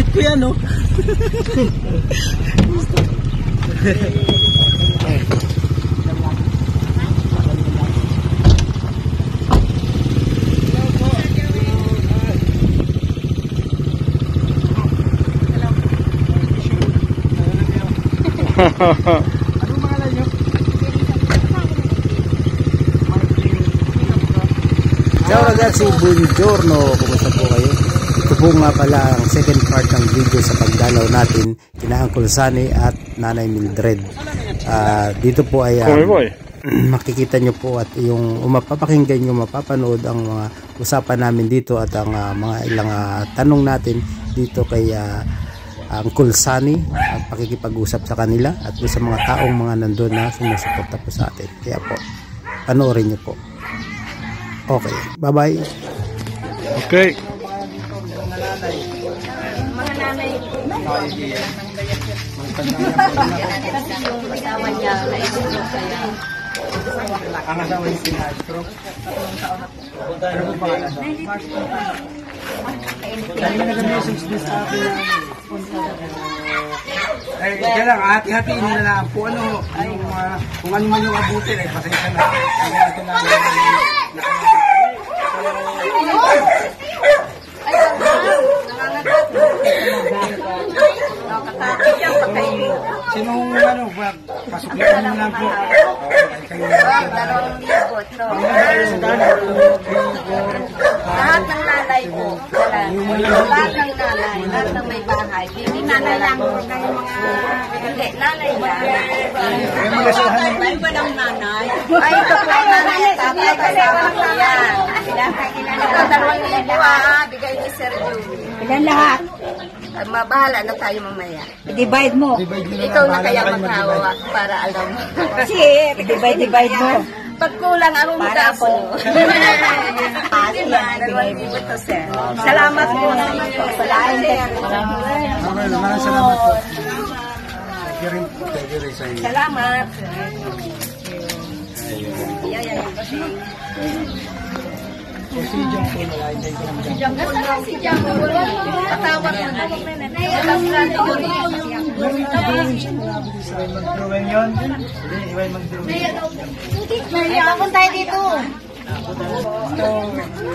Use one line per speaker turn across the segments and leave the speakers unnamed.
Favorite ko yan, no?
Anong pangalan nyo?
Ciao ragazzi, buongiorno. Kumusta po kayo? Ito po nga pala ang second part ng video sa pagdalaw natin kina Uncle Sunny at Nanay Mildred. Dito po ay makikita nyo po at yung mapapakinggan nyo, mapapanood ang mga usapan namin dito at ang mga ilang tanong natin dito kay Uncle Sunny at pakikipag-usap sa kanila at sa mga taong mga nandun na sumusuporta po sa atin. Kaya po, panoorin nyo po. Okay, bye-bye.
Okay.
Mga nanay ko. Kasi yung asawa niya, naisip kaya.
Ang asawa yung sinastro. Ano po pangalan? Dahil nag-message din sa akin kaya lang, hati-hatiin nyo na lang po ano, kung ano man yung abutin eh, pasensya na. Kaya ito na sinong ano, pasok na lang po.
Dalawang libo. Lahat ng nanay ko. Lahat ng nanay. Lahat ng may bahay. Hindi nanay lang. Hindi, nanay lang. Ay, walang nanay. Ay, ito po ang nanay at tatay. Kasama ko yan. Ito, dalawang libo bigay ni Sir Julie.
Ilan lahat?
Mabahala na tayo mamaya.
Divide mo.
Ikaw na kaya maghawak para alam mo.
Kasi, divide mo.
Pag kulang ang mutapo. Salamat po.
Maraming salamat po.
Salamat.
Si John po, malayo ko naman dyan.
Si Jam. Katawag mo na.
Mag-drawing yun? Hindi, iway mag-drawing.
May akong tayo dito.
Ito,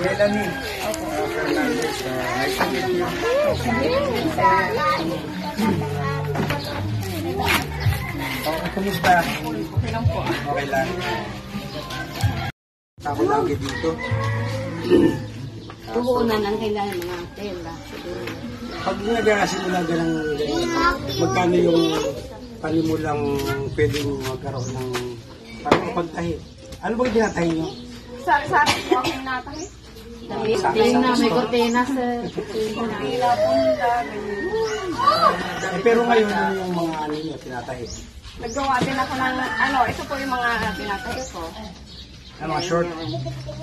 Melanie. Nice to meet you. Kumusta? Okay lang po. Okay lang. Ako lagi dito.
Tuhunan ang kailangan mga tela.
Pag nag-asimula ganang magkano yung panimulang pwedeng magkaroon ng parang pagtahi. Ano bang tinatahi nyo?
Sari-sari po akong natahi.
May cortina sa...
Pero ngayon ano yung mga ano nyo tinatahi?
Naggawa din ako ng, ito po yung mga pinatahi ko.
Ano mga short?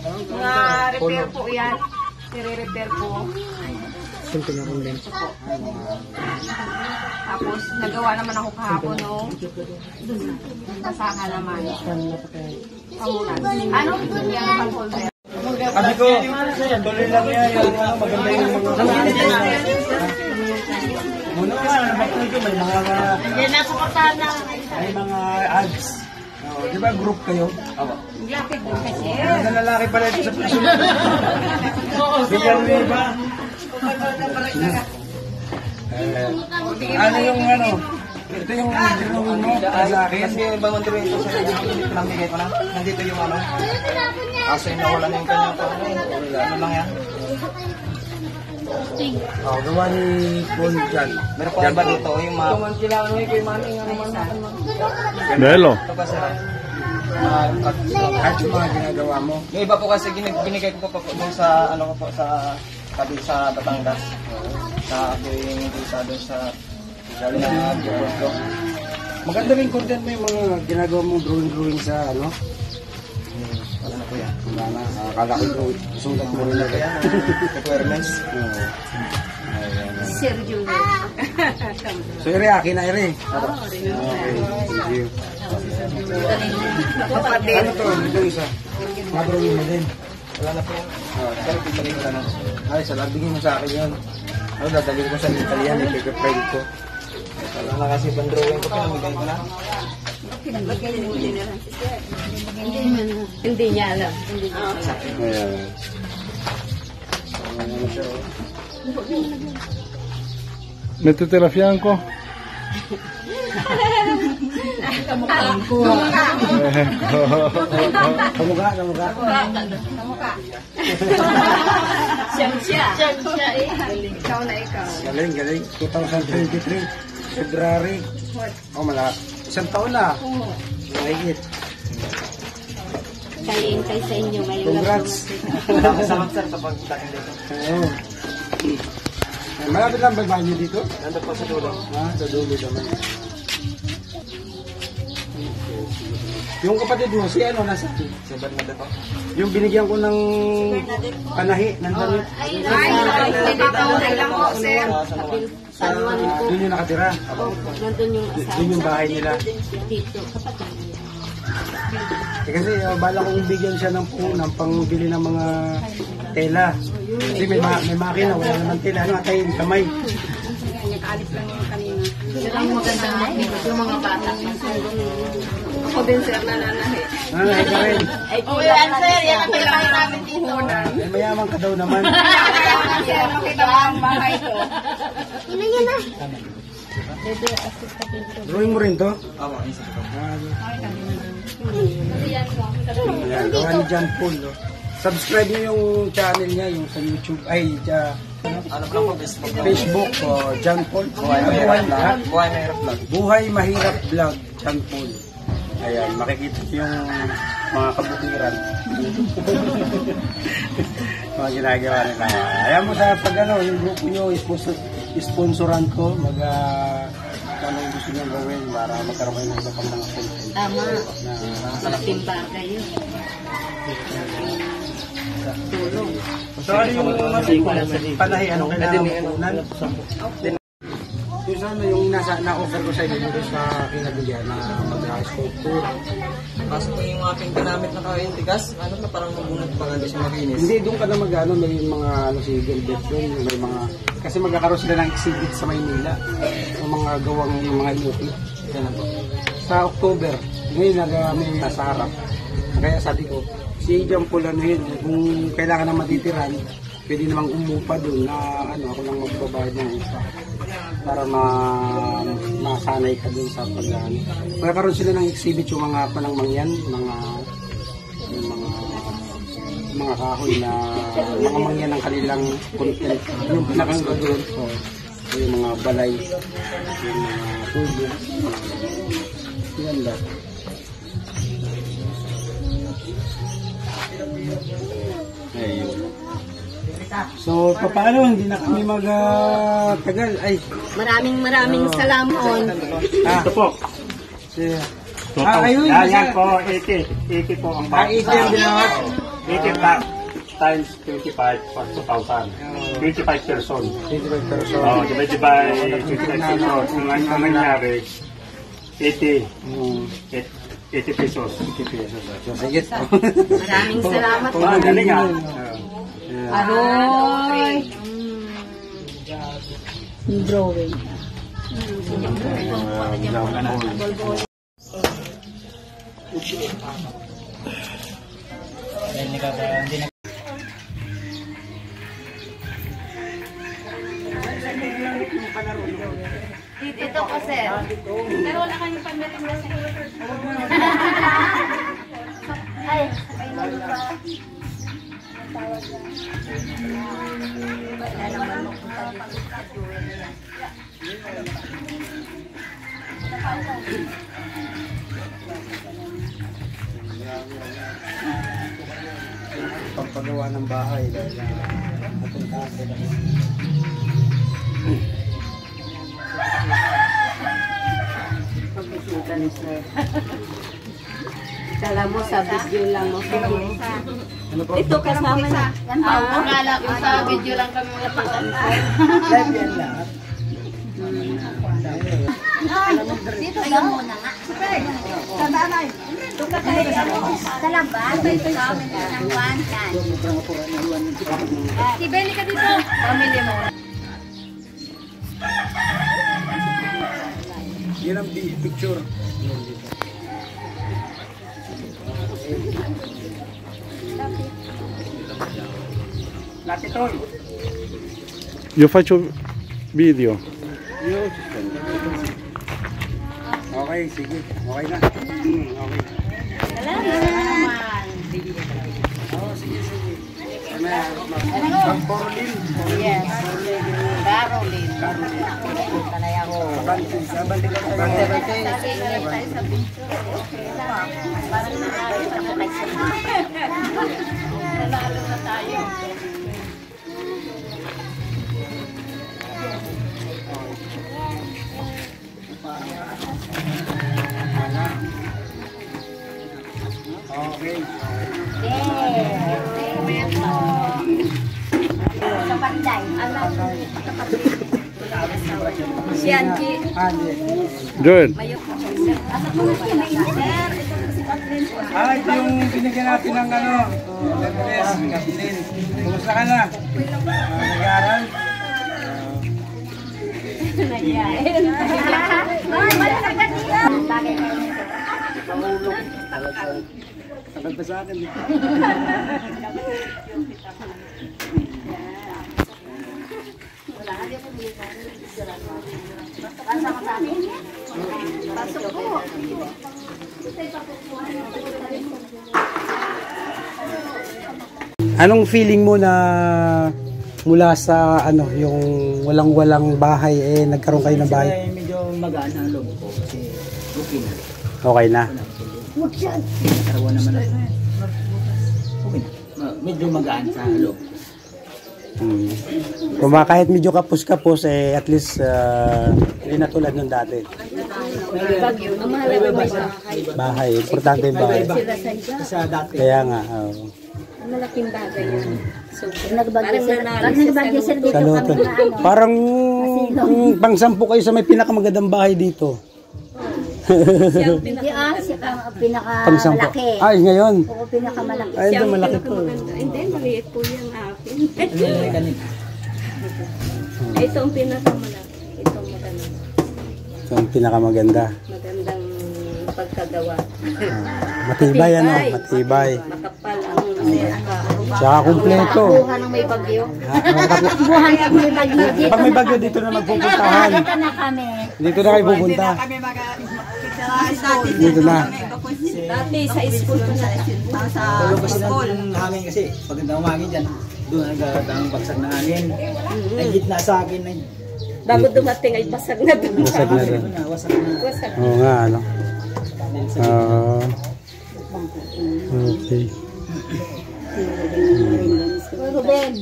Mga repair po yan. I-repair po.
Simple na rin din.
Tapos, nagawa naman ako kahapon nung tasahan naman. Pamulan. Ano? Yan ang folder.
Sabi ko, tuloy lang yan. Maganda yung mga... Muna nga, bakit ito may mga... May mga ads. Di ba group kayo?
Lapit mo kasi.
Mga lalaki pala ito sa puso. Bigyan mo ba? Ano yung ano? Ito yung drawing mo sa akin.
Kasi yung ibang drawing ito sa pinamigay ko na. Nandito yung ano. Kaso yung nawala na yung kanya. Ano lang yan?
Gawa ni Paul dyan.
Meron pa iba dito yung mga...
Kailangan mo yung maning ano man.
Belo.
Ito pa sila.
Kahit yung mga ginagawa mo.
Yung iba po kasi binigay ko po doon sa ano ko po sa tabi sa Batangas. Sa ako yung isa doon sa galing ng Diyos ko.
Maganda rin content mo yung mga ginagawa mong drawing sa ano.
Ano na po yan?
Wala na. Akala ko sulat mo rin na kaya.
Requirements.
Sir Julie.
So Ire, akin na Ire. Okay, thank you. Ano to? Ito isa. Madrawing mo din.
Wala na po yan. Pero pipili ko na.
Ay, salamat. Bigyan mo sa akin yun. Ano, dadalhin ko sa Italian, ikikipend ko.
Wala na kasi bandrowing ko, pinamigay ko na.
Hindi niya alam.
Ayan. Ano siya, oh.
Mettete la fianco.
Kamukha.
Siyang siya eh. Ikaw na ikaw.
Galing. 2023, February. Oh, malaki. Isang taon na. Mahigit.
Kay sa inyo ngayon.
Congrats.
Salamat sir sa pagdating dito.
Oo. Malapit lang ba banyo dito?
Nandun po sa dulo.
Sa dulo naman. Yung kapatid mo, si ano, nasa?
Si Bernadette po.
Yung binigyan ko ng panahi, ng damit.
Nagkakaunay lang po, sir.
Doon yung nakatira.
Nandun yung
Doon yung bahay nila.
dito. Kapatid.
Kasi bala kong bigyan siya ng ng pangbili ng mga tela. Kasi may makina, wala naman tela. Ano, atayin, kamay.
Silang magandang makikita yung mga bata.
Ako din, sir, nananahi.
Nanay ka rin.
Oh, yan, sir. Yan ang kailangan namin dito.
May mayaman ka daw naman.
Kailangan, sir, makita mo ang bahay ko.
Drawing mo rin to?
Opo, isa po.
Ayan, gawa ni John Paul. No? Subscribe niyo yung channel niya, yung sa YouTube. Ay,
Ano po po, Facebook.
Facebook, John Paul.
Buhay Mahirap Vlog. Buhay Mahirap Vlog.
Buhay Mahirap Vlog, John Paul. Ayan, makikita niyo yung mga kabutiran. Mga ginagawa nila. Ayan mo sa pag ano, yung grupo nyo, sponsoran ko, anong gusto nyo gawin para magkaroon kayo ng iba pang mga content.
Tama.
Na,
Timba kayo. Tulong.
sorry yung panahi, anong kailangan punan? Yung sana yung na-offer ko sa inyo doon sa kinabigyan na mag-sculpture.
Kaso po yung aking ginamit na kaintigas, ano na parang mabunot pa nga doon sa makinis.
Hindi, doon ka na mag-ano, may mga si Gilbert doon, may mga, kasi magkakaroon sila ng exhibit sa Maynila, yung mga gawang yung mga inuti. Sa October, ngayon may nasa harap. Kaya sabi ko, si John Paul ano yun, kung kailangan na matitiran, pwede namang umupa doon na ako lang magbabayad ng isa para masanay ka doon sa pag-ano. Magkakaroon sila ng exhibit yung mga panangmangyan, mga kahoy na mga mangyan ng kanilang content. Yung pinakangga doon, yung mga balay, yung mga tubo. Yan lang. Ayun. So, paano hindi na kami magtagal? Ay,
Maraming salamat.
ito po. Ayun,
Yan po, 80 po ang bahay.
80 ang binawat.
80 times 25 for 2,000. 25 person.
25 person.
Oh, divided by 25 people. Ang nangyari, 80 pesos.
50 pesos. So, sige.
Maraming salamat.
Galing ah.
Aroy. Drawing.
Dito po, sir. Pero wala kayong pagdating na sa Ay, ay naman ba? Tawag lang. Wala naman mapunta dito sa duwe na yan.
Pagpagawa ng bahay dahil napuntahan sila.
Pagkikita ni sir. Kala mo sa video lang mo. Ito kasama na.
Akala ko sa video lang kami napunta.
Live yan lahat.
Dito lang muna nga. Sa nanay. Doon ka tayo sa labas. Sa amin ng wantan. Si Benny ka dito. Family mo.
Yan ang picture. Lati to.
Io faccio video.
Okay, sige. Okay na. Okay. Oh, sige, sige. Caroline.
Yes. Caroline.
Sabante ka tayo.
Nanalo na tayo.
Okay.
Sa Panday. Si Angie.
Joel,
Ah, ito yung binigyan natin ng ano. Kathleen. Kumusta ka na? Nag-aaral? Takal pa sa akin.
Anong feeling mo na mula sa ano, yung walang-walang bahay nagkaroon kayo ng bahay?
Kasi medyo magaan ang loob ko kasi okay na.
Okay na.
Karawan naman ako. Okay na. Medyo magaan sa loob.
Kung ba kahit medyo kapos-kapos at least hindi na tulad nung dati.
Ang mahalaga may bahay.
Bahay, importante yung bahay.
Sila sa iba.
Sa dati.
Kaya nga,
Malaking bagay yun. So,
Nagbagyo sir dito
Saluto.
kami na ano.
Parang pang-sampu kayo sa may pinakamagandang bahay dito.
Hindi siya
Pang-sampu.
pinakamalaki.
Ay, ngayon.
Oo, pinakamalaki.
Ay, ito malaki po.
Hindi, maliit po yung akin.
Kanina.
Ito ang pinakamalaki. Ito ang maganda.
Ito ang pinakamaganda.
Magandang pagkagawa.
Matibay ano, matibay.
Makapal ang
Tsaka kumpleto.
Buha ng may bagyo.
Kapag
Buha ng may bagyo. Dito
may bagyo dito na magpupuntahan.
dito na kami.
Dito na kayo pupunta. Dito na.
dati sa school pa na.
Tulog kasi ng hangin kasi. Pag umangin dyan, doon ang bagsak ng hangin. Ay gitna sa akin na
Bago dumating ay basag na doon.
Basag na rin.
wasak na.
Basag.
Oo nga, ano. Okay.
Ruben,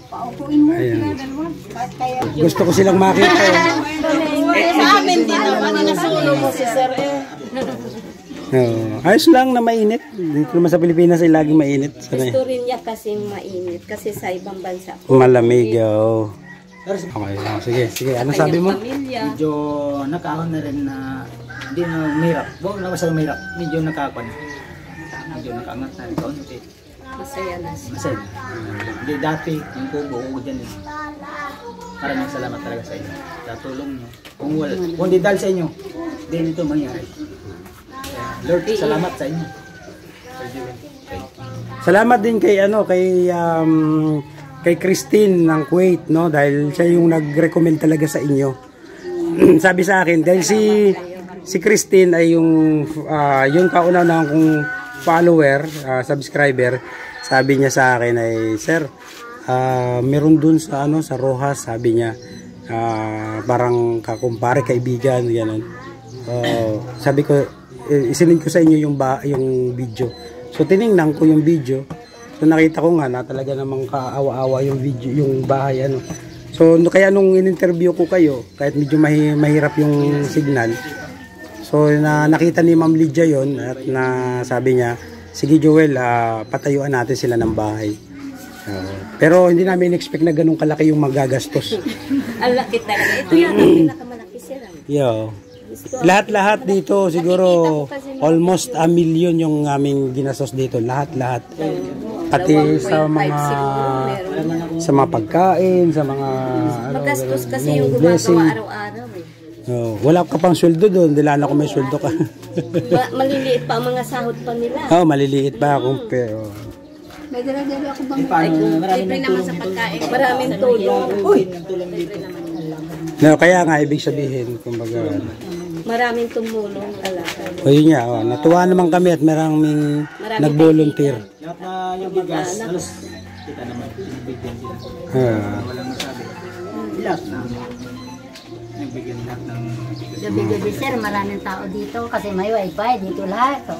paupuin mo.
Ayan. Gusto ko silang makita.
Sa amin din naman nasulo mo si Sir
Ayos lang na mainit. Dito naman sa Pilipinas ay laging mainit. Sanay.
Gusto rin niya kasi mainit kasi sa ibang bansa.
Malamig, oh. Okay, sige. Ano sabi mo?
Pamilya.
Medyo nakahon na rin na hindi na mahirap. Huwag na masyadong mahirap. Medyo nakakon. Medyo nakaangat na rin kaunti.
Masaya na siya.
Masaya. Hindi dati, yung buo dyan. Maraming salamat talaga sa inyo. Sa tulong nyo. Kung di dahil sa inyo, din ito mangyari. Lord, salamat sa inyo.
Salamat din kay kay Christine ng Kuwait, no, dahil siya yung nag-recommend talaga sa inyo. Sabi sa akin dahil si Christine ay yung kauna-unahang kong follower, subscriber. Sabi niya sa akin ay, "Sir, meron dun sa sa Rojas," sabi niya. Parang kakumpare, kaibigan, ganun. Sabi ko, isinend ko sa inyo yung video. So tiningnan ko yung video. So nakita ko nga na talaga namang kaawa-awa yung video, yung bahay So kaya nung in-interview ko kayo, kahit medyo mahirap yung signal. So nakita ni Ma'am Lydia yon at sabi niya, "Sige Joel, patayuan natin sila ng bahay." Pero hindi namin expect na ganun kalaki yung magagastos.
Ang laki talaga. Ito yan ang pinakamalaki sila.
Yo. Lahat-lahat dito siguro almost 1 million yung aming ginastos dito, lahat-lahat. Pati sa mga pagkain, sa mga
Magastos kasi yung
blessing.
gumagawa araw-araw eh.
Oh, wala ka pang sweldo doon, dilaan ako may sweldo ka.
Maliliit pa ang mga sahod pa nila.
Oh, maliliit pa ako pero
May dala-dala ako bang
Paano maraming
libre naman
nagtulong
sa
dito?
pagkain. Maraming tulong.
Uy, nagtulong dito.
no, kaya nga ibig sabihin kumbaga.
Maraming tumulong talaga.
O yun nga, oh, natuwa naman kami at maraming nag-volunteer.
Lahat na yung bigas, halos kita naman, nagbigyan sila. Walang masabi. Lahat na. Nagbigyan lahat ng bigas.
Gabi-gabi sir, maraming tao dito kasi may wifi dito lahat. So,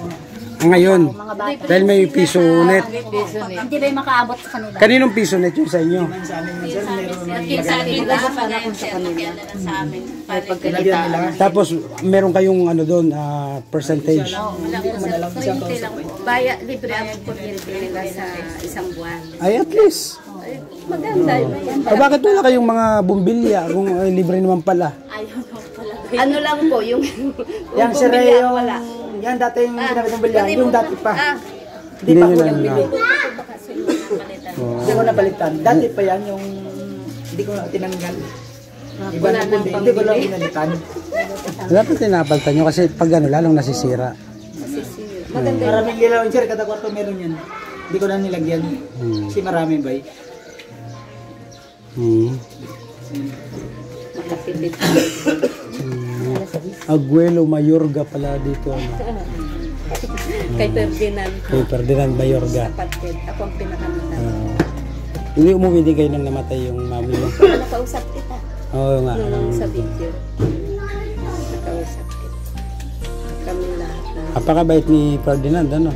Ngayon,
mga bata.
dahil may piso net.
Hindi ba yung makaabot sa kanila?
Kaninong piso net yun sa inyo?
Sa amin man sir, meron
Yung sa amin lang, para kung sa kanila. Sa amin. May
nilagyan nila.
Tapos meron kayong ano doon, percentage.
Baya, libre ang kuryente nila sa isang buwan.
Ay, at least.
Maganda yun.
Bakit wala kayong mga bumbilya kung libre naman pala?
Ano lang po, yung
Yang sir, yung yan dati yung ginamit ng bilyan, yung dati pa. Hindi pa ko nang bili. Hindi ko napalitan. Dati pa yan yung hindi ko na tinanggal. Iba na hindi. Hindi ko lang pinalitan.
Dapat tinapaltan nyo kasi pag ano, lalong nasisira.
Maraming ilaw sir, kada kwarto meron yan. Hindi ko na nilagyan. Kasi marami ba eh.
makatipid.
Aguelo Mayorga pala dito. Ano?
Kay Ferdinand.
Kay Ferdinand Mayorga.
Kapatid. Ako ang pinakamatanda.
Hindi umuwi din kayo nang namatay yung mami mo.
Nakausap kita.
Oo nga.
Nung sa video. Nakausap kita. Kami lahat na.
Apakabait ni Ferdinand, ano?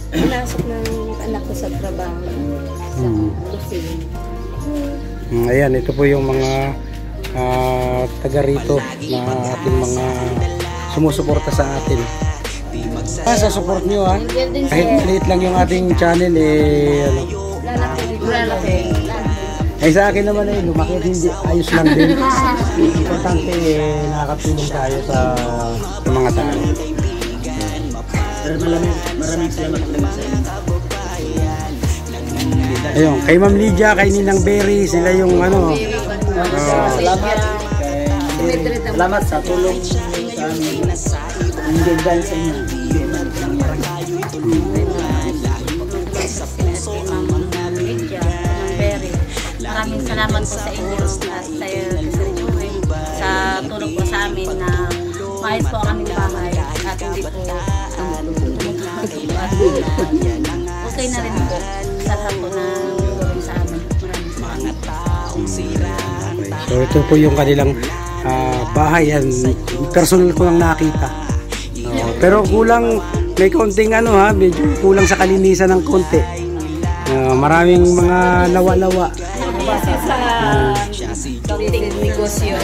Pinasok ng anak ko sa trabaho. Sa Lucille.
Ayan, ito po yung mga taga rito na ating mga sumusuporta sa atin. Sa support nyo ha, kahit maliit lang yung ating channel ano. Ay sa akin naman lumaki at hindi, ayos lang din. Importante nakakatulong tayo sa mga tao.
Maraming salamat po sa inyo.
Ayun, kay Ma'am Lydia, kay Ninang Berry, sila yung ano.
Salamat. Salamat sa tulong sa amin. Hindi dahil sa inyo.
Maraming salamat po sa inyo at sa tulong po sa amin na maayos po ang aming bahay at hindi po okay na rin po sa lahat po na tulong sa amin. Maraming salamat.
So ito po yung kanilang bahay. Yan, personal ko lang nakita. Pero kulang, may konting ano ha, medyo kulang sa kalinisan ng konti. Maraming mga lawa-lawa.
Kasi sa kaunting negosyo.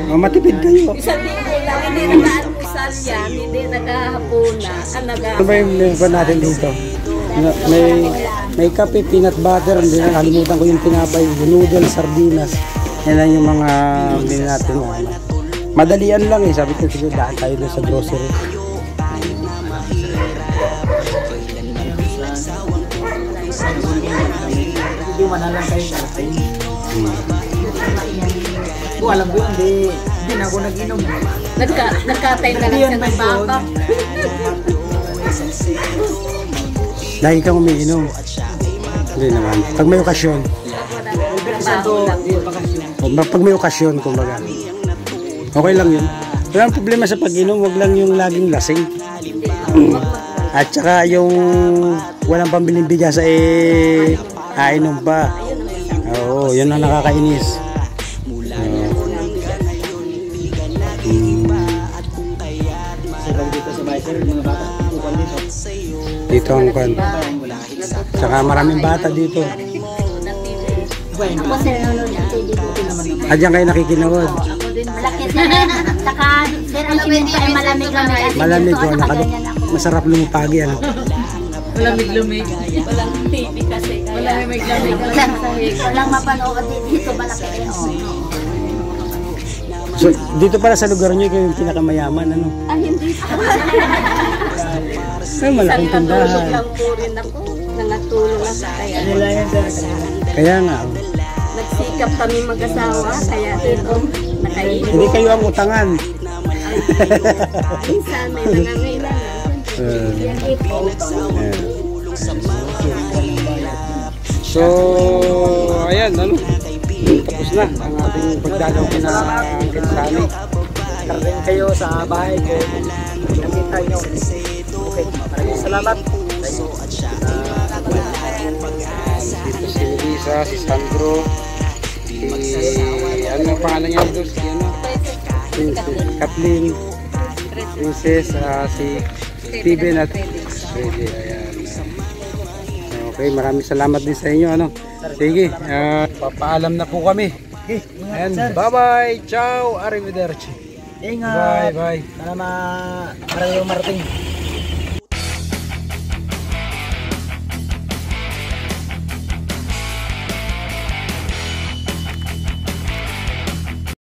Matipid kayo.
Isang linggo lang, hindi nag-aalmusal yan, hindi nag-ahapuna.
Ano ba yung meron natin dito? May kape, peanut butter, hindi na nakalimutan ko yung tinapay, noodles, sardinas. Yan lang yung mga bilhin natin. Madalian lang eh, sabi ko siguro daan tayo doon sa grocery.
Hindi manalang kayo sa akin. Kung alam ko yun, hindi na ako nag-inom.
Nagkatay na lang siya ng baka.
Lagi kang umiinom. Hindi naman. Pag may okasyon. Pag may okasyon, kumbaga. Okay lang yun. Walang problema sa pag-inom, wag lang yung laging lasing. At saka yung walang pambiling bigas ainom pa. Oo, yun ang nakakainis.
Dito sa bahay, sir, mga bata, tukal dito.
Dito ang kwan. Saka maraming bata dito.
Ako sir, nanonood ng TV po.
Diyan kayo nakikinood.
Malaki sir. Saka sir, ang simento ay malamig-lamig.
Malamig ko, masarap lumipagi ano.
Lamig-lamig. Walang TV kasi. Lamig-lamig.
Walang mapanood dito, malaki.
So, dito pala sa lugar nyo, kayo yung pinakamayaman, ano?
Ay, hindi.
Ay, malaking
Natulog
tindahan.
lang po rin ako. Nangatulong ako. Kaya
Kaya nga. Oh.
Nagsikap kami mag-asawa, kaya ito, nakainin.
Hindi kayo ang utangan.
Minsan may nangangailangan. Yan ito.
So, ayan, ano? Tapos na ang ating pagdalaw na Quezani.
Karating kayo sa bahay ko. Nakita nyo. Okay, maraming salamat.
Dito si Lisa, si Sandro, ano ang pangalan niya dito? Si ano? Si Kathleen, Princess, si Steven at Freddy. Ayan. Okay, maraming salamat din sa inyo. Ano? Sige, papaalam na po kami.
Okay,
And
ingat, sir.
bye-bye. Ciao, arrivederci.
Ingat.
Bye-bye.
Sana marami marating.